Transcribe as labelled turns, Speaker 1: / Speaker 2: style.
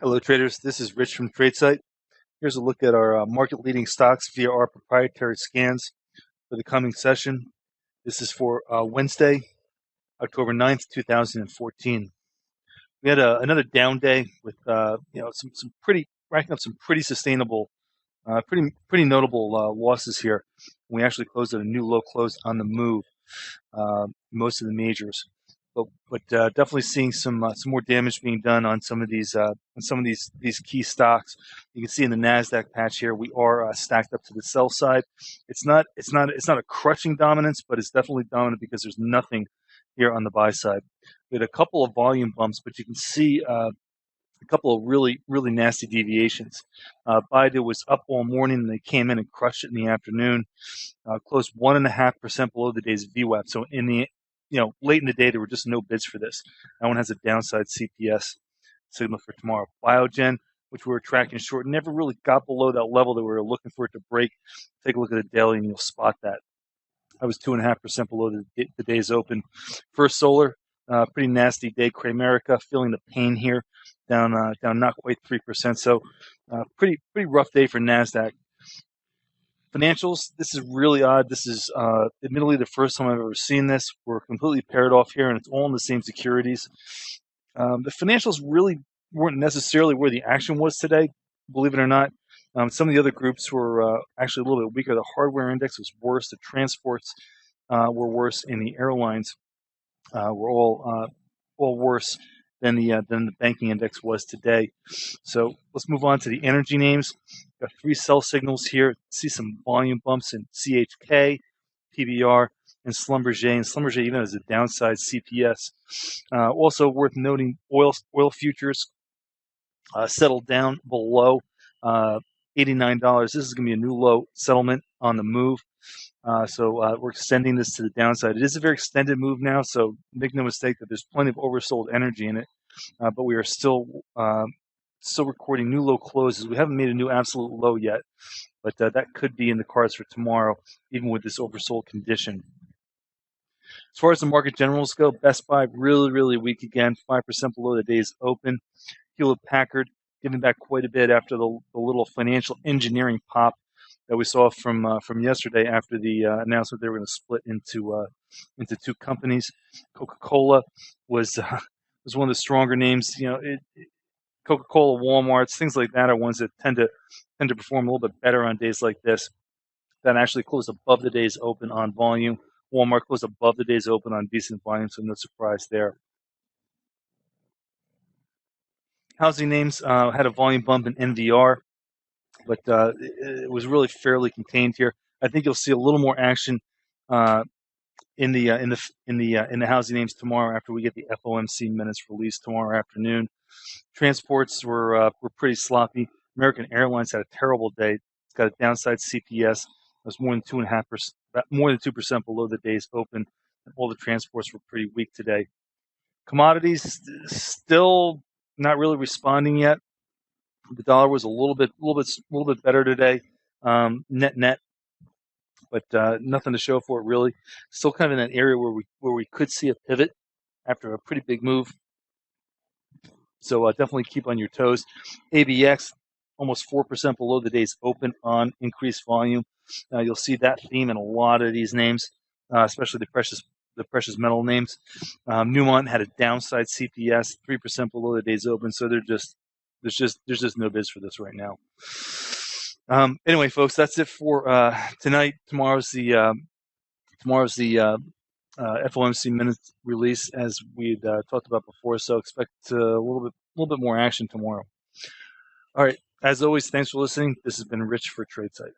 Speaker 1: Hello traders, this is Rich from tradesight. Here's a look at our market leading stocks via our proprietary scans for the coming session. This is for Wednesday, October 9th, 2014. We had another down day with some pretty racking up some pretty sustainable, pretty notable losses here. We actually closed at a new low close on the move, most of the majors. But definitely seeing some more damage being done on some of these key stocks. You can see in the Nasdaq patch here we are stacked up to the sell side. It's not a crushing dominance, but it's definitely dominant because there's nothing here on the buy side. We had a couple of volume bumps, but you can see a couple of really nasty deviations. Baidu was up all morning and they came in and crushed it in the afternoon. Closed 1.5% below the day's VWAP. So in the late in the day, there were just no bids for this. That one has a downside CPS signal for tomorrow. Biogen, which we were tracking short, never really got below that level that we were looking for it to break. Take a look at the daily and you'll spot that. I was 2.5% below the day's open. First Solar, pretty nasty day. Cramerica feeling the pain here, down not quite 3%. So pretty rough day for Nasdaq. Financials, this is really odd. This is admittedly the first time I've ever seen this. We're completely paired off here, and it's all in the same securities. The financials really weren't necessarily where the action was today, believe it or not. Some of the other groups were actually a little bit weaker. The hardware index was worse. The transports were worse, and the airlines were all worse than the banking index was today. So let's move on to the energy names. Got three sell signals here. See some volume bumps in CHK, PBR, and Schlumberger. And Schlumberger even has a downside CPS. Also worth noting, oil futures settled down below $89. This is going to be a new low settlement on the move. So we're extending this to the downside. It is a very extended move now, so make no mistake that there's plenty of oversold energy in it. But we are still recording new low closes. We haven't made a new absolute low yet, but that could be in the cards for tomorrow, even with this oversold condition. As far as the market generals go, Best Buy really weak again, 5% below the day's open. Hewlett Packard giving back quite a bit after the little financial engineering pop that we saw from yesterday after the announcement they were going to split into two companies. Coca-Cola was one of the stronger names. Coca-Cola, Walmart's, things like that are ones that tend to perform a little bit better on days like this. That actually closed above the day's open on volume. Walmart closed above the day's open on decent volume, so no surprise there. Housing names had a volume bump in NVR, but it was really fairly contained here. I think you'll see a little more action in the housing names tomorrow after we get the FOMC minutes released tomorrow afternoon. Transports were pretty sloppy. American Airlines had a terrible day. It's got a downside CPS. It was more than 2% below the day's open. All the transports were pretty weak today. Commodities still not really responding yet. The dollar was a little bit better today, net, but nothing to show for it really. Still kind of in that area where we could see a pivot after a pretty big move. So definitely keep on your toes. ABX almost 4% below the day's open on increased volume. You'll see that theme in a lot of these names, especially the precious metal names. Newmont had a downside CPS, 3% below the day's open. So there's just no bids for this right now. Anyway, folks, that's it for tonight. Tomorrow's the FOMC minutes release, as we'd talked about before. So expect a little bit more action tomorrow. All right. As always, thanks for listening. This has been Rich for tradesight.